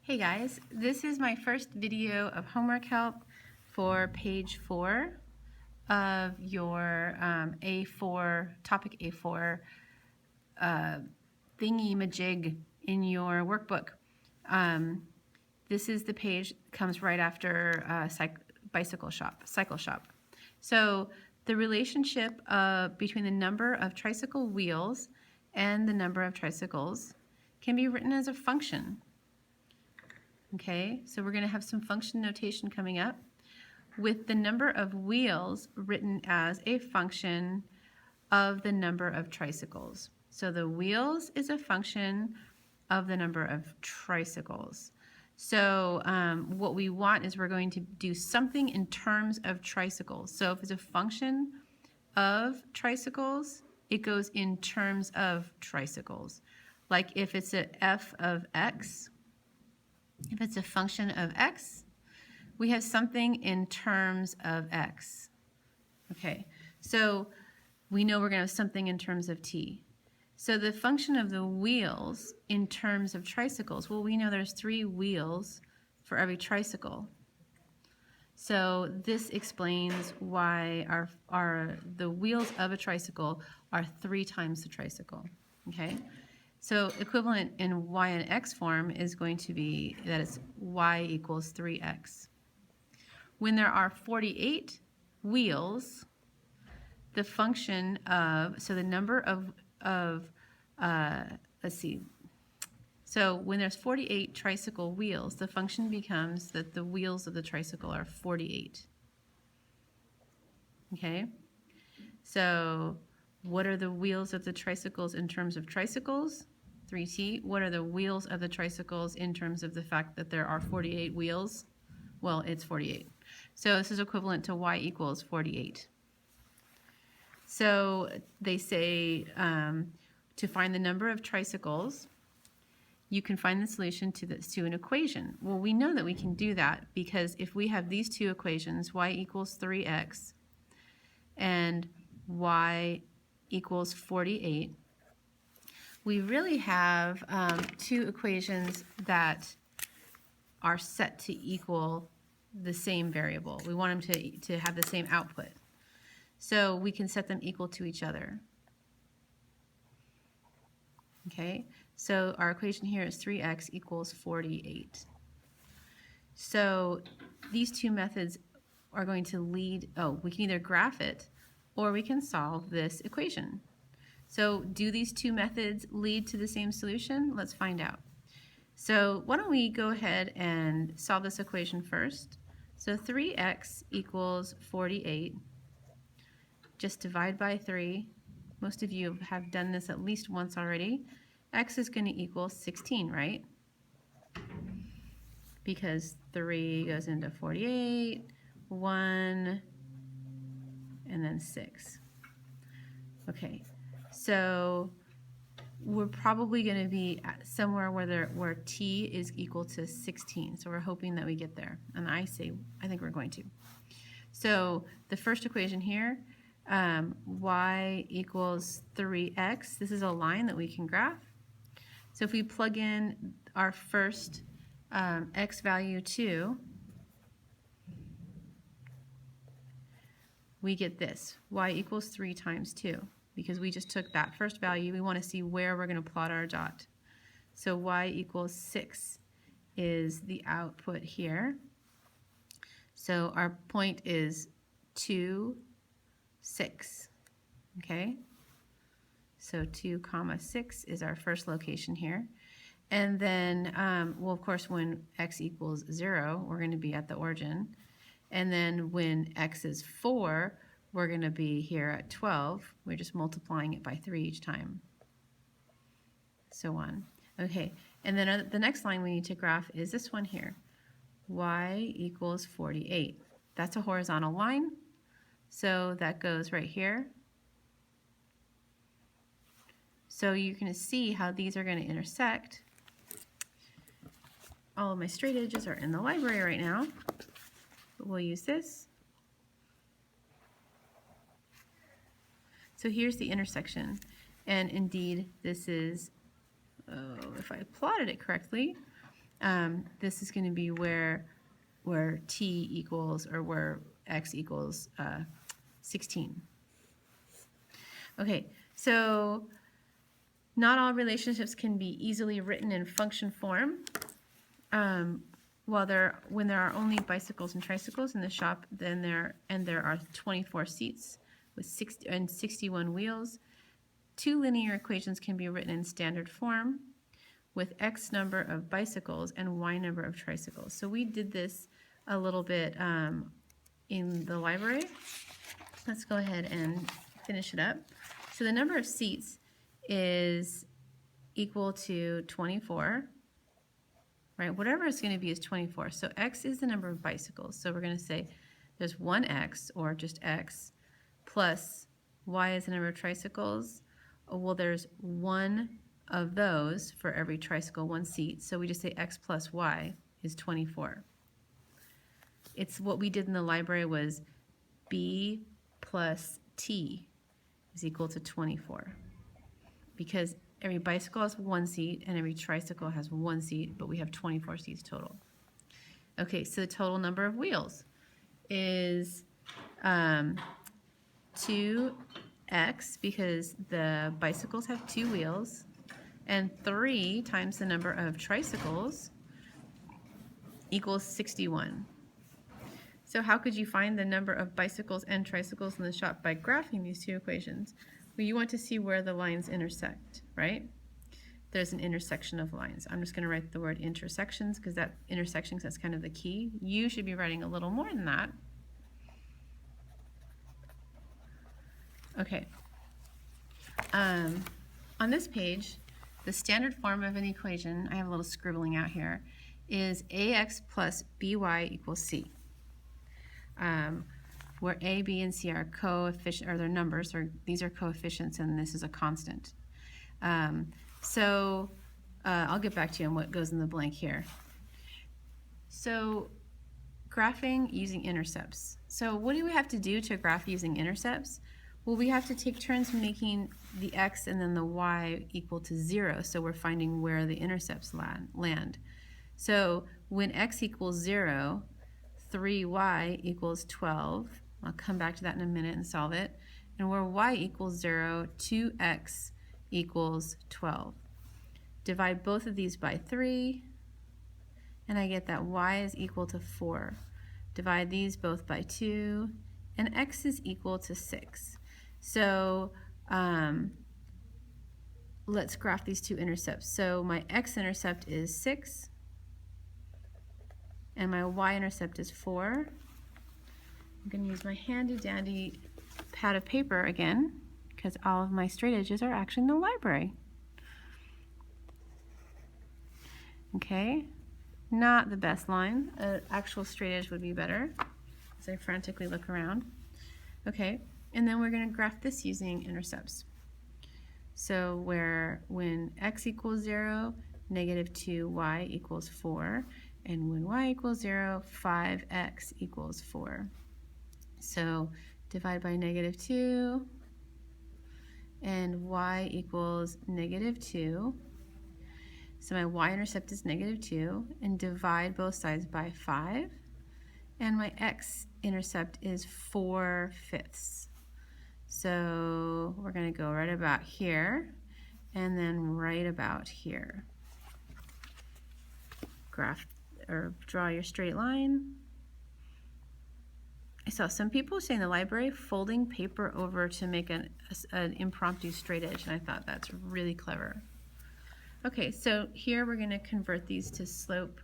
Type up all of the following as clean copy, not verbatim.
Hey guys, this is my first video of homework help for page 4 of your A4, topic A4 thingy-majig in your workbook. This is the page that comes right after cycle shop. So the relationship between the number of tricycle wheels and the number of tricycles can be written as a function. Okay, so we're going to have some function notation coming up with the number of wheels written as a function of the number of tricycles. So the wheels is a function of the number of tricycles. So what we want is we're going to do something in terms of tricycles. So if it's a function of tricycles, it goes in terms of tricycles. Like if it's a f of x, if it's a function of x, we have something in terms of x. Okay, so we know we're going to have something in terms of t. So the function of the wheels in terms of tricycles, well, we know there's 3 wheels for every tricycle. So this explains why the wheels of a tricycle are 3 times the tricycle. Okay. So equivalent in y and x form is going to be that it's y equals 3x. When there are 48 wheels, the function of, so the number of let's see. So when there's 48 tricycle wheels, the function becomes that the wheels of the tricycle are 48. Okay? So what are the wheels of the tricycles in terms of tricycles? 3t. What are the wheels of the tricycles in terms of the fact that there are 48 wheels? Well, it's 48. So this is equivalent to y equals 48. So they say to find the number of tricycles, you can find the solution to an equation. Well, we know that we can do that because if we have these 2 equations, y equals 3x and y equals 48, we really have 2 equations that are set to equal the same variable. We want them to have the same output. So we can set them equal to each other. Okay, so our equation here is 3x equals 48. So these 2 methods are going to lead, we can either graph it or we can solve this equation. So do these 2 methods lead to the same solution? Let's find out. So why don't we go ahead and solve this equation first. So 3x equals 48. Just divide by 3. Most of you have done this at least once already. X is going to equal 16, right? Because 3 goes into 48, 1, and then 6. Okay, so we're probably going to be somewhere where t is equal to 16. So we're hoping that we get there. And I think we're going to. So the first equation here, y equals 3x. This is a line that we can graph. So if we plug in our first x value 2, we get this, y equals 3 times 2, because we just took that first value. We want to see where we're going to plot our dot. So y equals 6 is the output here. So our point is 2, 6, okay? So 2, 6 is our first location here. And then, well, of course, when x equals 0, we're going to be at the origin. And then when x is 4, we're going to be here at 12. We're just multiplying it by 3 each time. So on. Okay, and then the next line we need to graph is this one here. Y equals 48. That's a horizontal line. So that goes right here. So you're going to see how these are going to intersect. All of my straight edges are in the library right now, but we'll use this. So here's the intersection, and indeed this is, if I plotted it correctly, this is going to be where t equals, or where x equals 16. Okay, so not all relationships can be easily written in function form. When there are only bicycles and tricycles in the shop, then there are 24 seats with 61 wheels. Two linear equations can be written in standard form with x number of bicycles and y number of tricycles. So we did this a little bit in the library. Let's go ahead and finish it up. So the number of seats is equal to 24, right? Whatever it's going to be is 24. So x is the number of bicycles. So we're going to say there's one x, or just x, plus y is the number of tricycles. Well, there's one of those for every tricycle, one seat. So we just say x plus y is 24. It's what we did in the library was b plus t is equal to 24. Because every bicycle has one seat and every tricycle has one seat, but we have 24 seats total. Okay, so the total number of wheels is 2x, because the bicycles have 2 wheels, and 3 times the number of tricycles equals 61. So how could you find the number of bicycles and tricycles in the shop? By graphing these two equations. Well, you want to see where the lines intersect, right? There's an intersection of lines. I'm just going to write the word intersections, because that intersections, that's kind of the key. You should be writing a little more than that. Okay. On this page, the standard form of an equation, I have a little scribbling out here, is ax plus by equals c. Where a, b, and c are coefficient, or their numbers, or these are coefficients, and this is a constant. I'll get back to you on what goes in the blank here. So graphing using intercepts. So what do we have to do to graph using intercepts? Well, we have to take turns making the x and then the y equal to 0. So we're finding where the intercepts land. So when x equals 0, 3y equals 12. I'll come back to that in a minute and solve it. And where y equals 0, 2x equals 12. Divide both of these by 3, and I get that y is equal to 4. Divide these both by 2, and x is equal to 6. So let's graph these two intercepts. So my x-intercept is 6, and my y-intercept is 4. I'm going to use my handy-dandy pad of paper again, because all of my straight edges are actually in the library. Okay, not the best line. An actual straight edge would be better, as I frantically look around. Okay, and then we're going to graph this using intercepts. So when x equals 0, negative 2y equals 4. And when y equals 0, 5x equals 4. So divide by negative 2, and y equals negative 2. So my y-intercept is negative 2, and divide both sides by 5. And my x-intercept is 4/5. So we're going to go right about here, and then right about here. Graph or draw your straight line. I saw some people say in the library folding paper over to make an impromptu straight edge, and I thought that's really clever. Okay, so here we're going to convert these to slope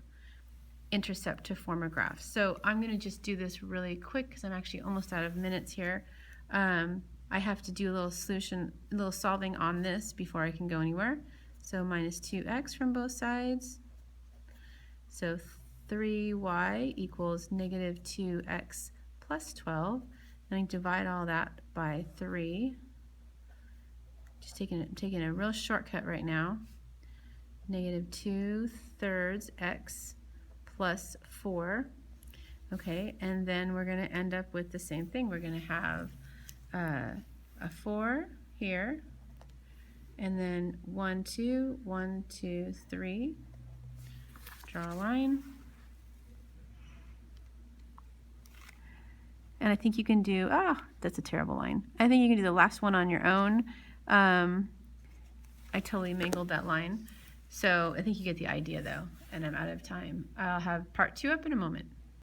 intercept to form a graph. So I'm going to just do this really quick because I'm actually almost out of minutes here. I have to do a little solving on this before I can go anywhere. So minus 2x from both sides. So 3y equals negative 2x plus 12. And I divide all that by 3. Just taking a real shortcut right now. Negative 2/3 x plus 4. Okay, and then we're going to end up with the same thing. We're going to have a 4 here, and then 1, 2, 1, 2, 3. Draw a line. And I think you can do, that's a terrible line. I think you can do the last one on your own. I totally mangled that line. So I think you get the idea though, and I'm out of time. I'll have part 2 up in a moment.